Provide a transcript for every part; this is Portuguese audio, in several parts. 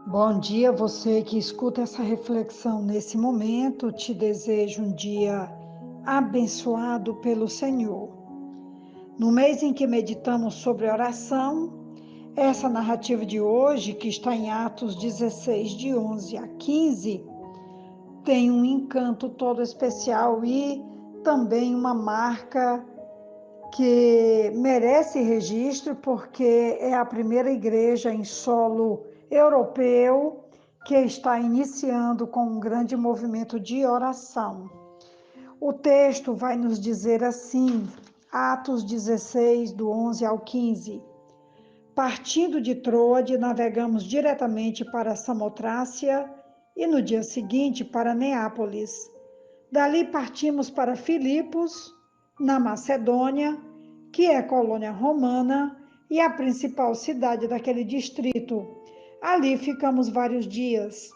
Bom dia, você que escuta essa reflexão nesse momento. Te desejo um dia abençoado pelo Senhor. No mês em que meditamos sobre oração, essa narrativa de hoje, que está em Atos 16, de 11 a 15, tem um encanto todo especial e também uma marca que merece registro, porque é a primeira igreja em solo europeu que está iniciando com um grande movimento de oração. O texto vai nos dizer assim, Atos 16, do 11 ao 15. Partindo de Troade, navegamos diretamente para Samotrácia e no dia seguinte para Neápolis. Dali partimos para Filipos, na Macedônia, que é colônia romana e a principal cidade daquele distrito. Ali ficamos vários dias.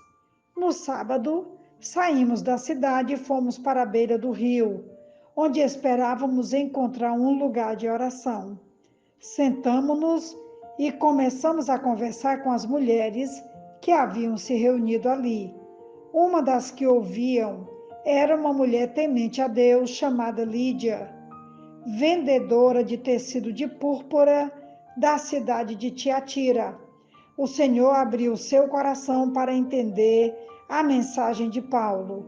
No sábado, saímos da cidade e fomos para a beira do rio, onde esperávamos encontrar um lugar de oração. Sentamo-nos e começamos a conversar com as mulheres que haviam se reunido ali. Uma das que ouviam era uma mulher temente a Deus chamada Lídia, vendedora de tecido de púrpura da cidade de Tiatira. O Senhor abriu seu coração para entender a mensagem de Paulo.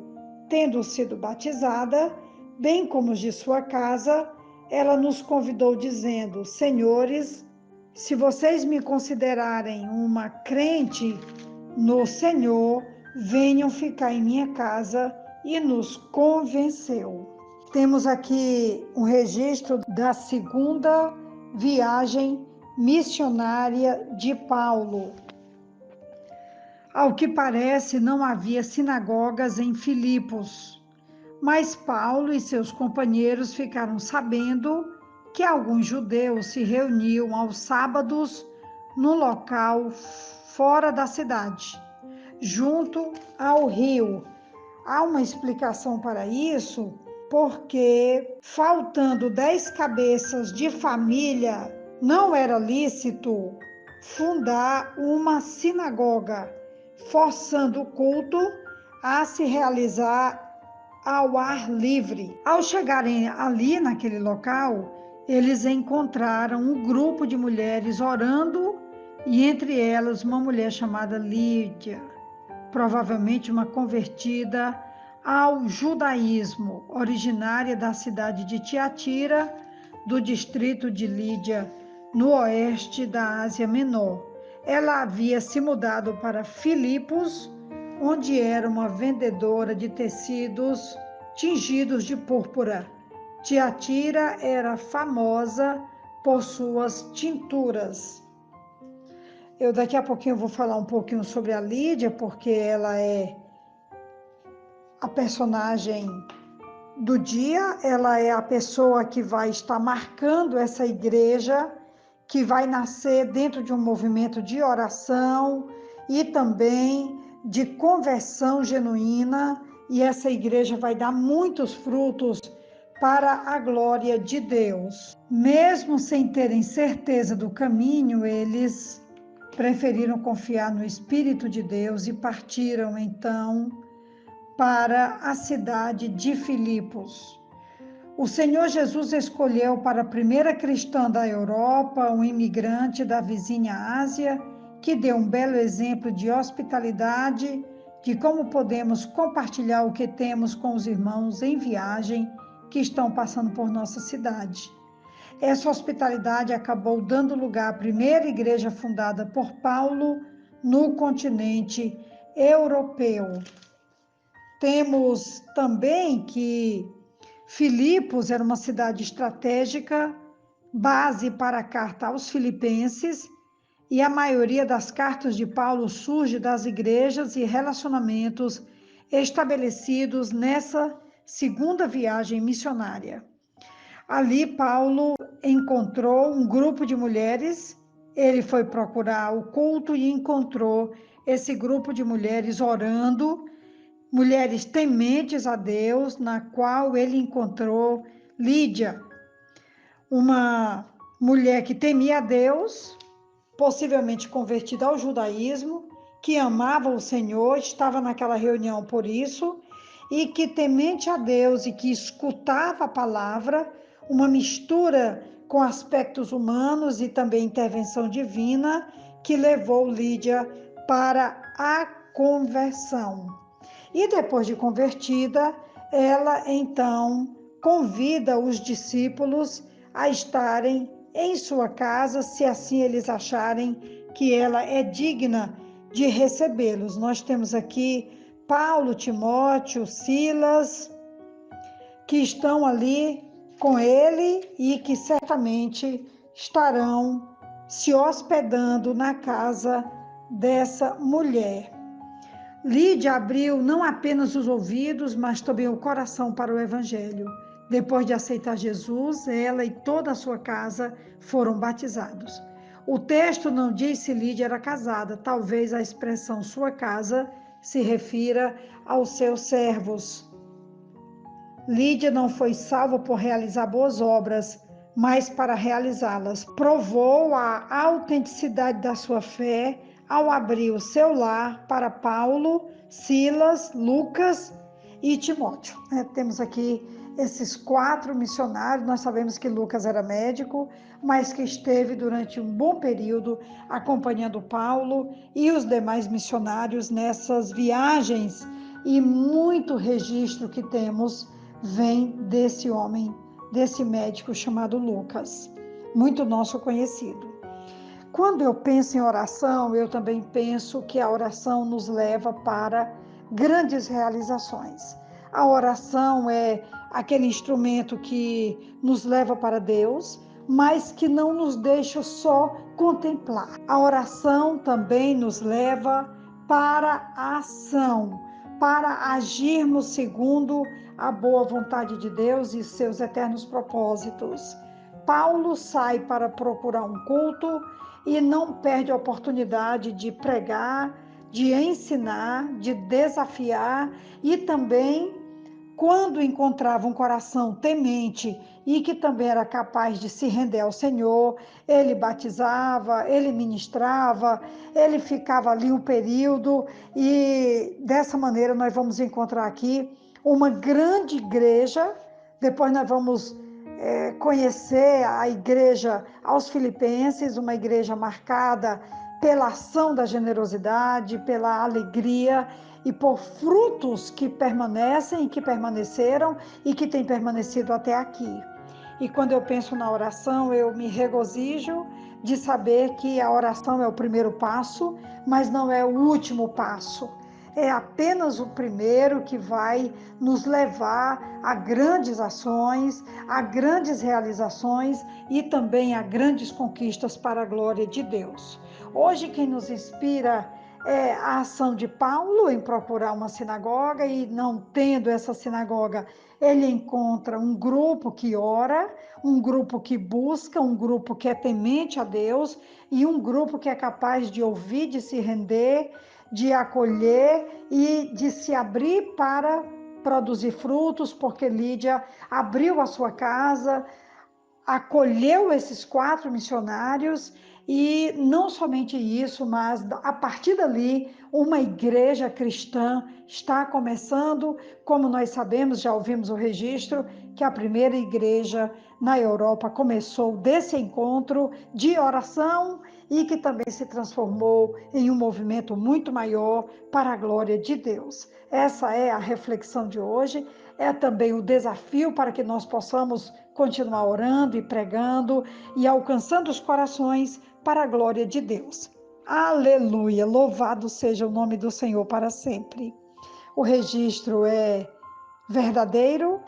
Tendo sido batizada, bem como os de sua casa, ela nos convidou dizendo: Senhores, se vocês me considerarem uma crente no Senhor, venham ficar em minha casa, e nos convenceu. Temos aqui um registro da segunda viagem missionária de Paulo. Ao que parece, não havia sinagogas em Filipos, mas Paulo e seus companheiros ficaram sabendo que alguns judeus se reuniam aos sábados no local fora da cidade, junto ao rio. Há uma explicação para isso, porque faltando 10 cabeças de família, não era lícito fundar uma sinagoga, forçando o culto a se realizar ao ar livre. Ao chegarem ali naquele local, eles encontraram um grupo de mulheres orando e entre elas uma mulher chamada Lídia, provavelmente uma convertida ao judaísmo, originária da cidade de Tiatira, do distrito de Lídia, no oeste da Ásia Menor. Ela havia se mudado para Filipos, onde era uma vendedora de tecidos tingidos de púrpura. Tiatira era famosa por suas tinturas. Eu daqui a pouquinho vou falar um pouquinho sobre a Lídia, porque ela é a personagem do dia, ela é a pessoa que vai estar marcando essa igreja, que vai nascer dentro de um movimento de oração e também de conversão genuína, e essa igreja vai dar muitos frutos para a glória de Deus. Mesmo sem terem certeza do caminho, eles preferiram confiar no Espírito de Deus e partiram então para a cidade de Filipos. O Senhor Jesus escolheu para a primeira cristã da Europa um imigrante da vizinha Ásia, que deu um belo exemplo de hospitalidade, de como podemos compartilhar o que temos com os irmãos em viagem que estão passando por nossa cidade. Essa hospitalidade acabou dando lugar à primeira igreja fundada por Paulo no continente europeu. Temos também que Filipos era uma cidade estratégica, base para a carta aos Filipenses, e a maioria das cartas de Paulo surge das igrejas e relacionamentos estabelecidos nessa segunda viagem missionária. Ali, Paulo encontrou um grupo de mulheres, ele foi procurar o culto e encontrou esse grupo de mulheres orando, mulheres tementes a Deus, na qual ele encontrou Lídia, uma mulher que temia a Deus, possivelmente convertida ao judaísmo, que amava o Senhor, estava naquela reunião por isso, e que temente a Deus e que escutava a palavra, uma mistura com aspectos humanos e também intervenção divina, que levou Lídia para a conversão. E depois de convertida, ela então convida os discípulos a estarem em sua casa, se assim eles acharem que ela é digna de recebê-los. Nós temos aqui Paulo, Timóteo, Silas, que estão ali com ele e que certamente estarão se hospedando na casa dessa mulher. Lídia abriu não apenas os ouvidos, mas também o coração para o Evangelho. Depois de aceitar Jesus, ela e toda a sua casa foram batizados. O texto não diz se Lídia era casada, talvez a expressão sua casa se refira aos seus servos. Lídia não foi salva por realizar boas obras, mas para realizá-las. Provou a autenticidade da sua fé ao abrir o seu lar para Paulo, Silas, Lucas e Timóteo. Temos aqui esses 4 missionários. Nós sabemos que Lucas era médico, mas que esteve durante um bom período acompanhando Paulo e os demais missionários nessas viagens, e muito registro que temos vem desse homem, desse médico chamado Lucas, muito nosso conhecido. Quando eu penso em oração, eu também penso que a oração nos leva para grandes realizações. A oração é aquele instrumento que nos leva para Deus, mas que não nos deixa só contemplar. A oração também nos leva para a ação, para agirmos segundo a boa vontade de Deus e seus eternos propósitos. Paulo sai para procurar um culto e não perde a oportunidade de pregar, de ensinar, de desafiar, e também, quando encontrava um coração temente e que também era capaz de se render ao Senhor, ele batizava, ele ministrava, ele ficava ali um período, e dessa maneira nós vamos encontrar aqui uma grande igreja. Depois nós vamos conhecer a igreja aos Filipenses, uma igreja marcada pela ação da generosidade, pela alegria e por frutos que permanecem e que permaneceram e que têm permanecido até aqui. E quando eu penso na oração, eu me regozijo de saber que a oração é o primeiro passo, mas não é o último passo. É apenas o primeiro que vai nos levar a grandes ações, a grandes realizações e também a grandes conquistas para a glória de Deus. Hoje, quem nos inspira é a ação de Paulo em procurar uma sinagoga, e não tendo essa sinagoga, ele encontra um grupo que ora, um grupo que busca, um grupo que é temente a Deus e um grupo que é capaz de ouvir, de se render, de acolher e de se abrir para produzir frutos, porque Lídia abriu a sua casa, acolheu esses 4 missionários, e não somente isso, mas a partir dali uma igreja cristã está começando. Como nós sabemos, já ouvimos o registro, que a primeira igreja na Europa começou desse encontro de oração e que também se transformou em um movimento muito maior para a glória de Deus. Essa é a reflexão de hoje, é também o desafio para que nós possamos continuar orando e pregando e alcançando os corações para a glória de Deus. Aleluia! Louvado seja o nome do Senhor para sempre. O registro é verdadeiro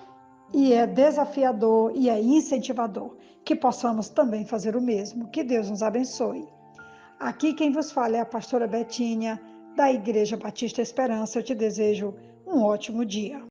e é desafiador e é incentivador. Que possamos também fazer o mesmo. Que Deus nos abençoe. Aqui quem vos fala é a pastora Betinha, da Igreja Batista Esperança. Eu te desejo um ótimo dia.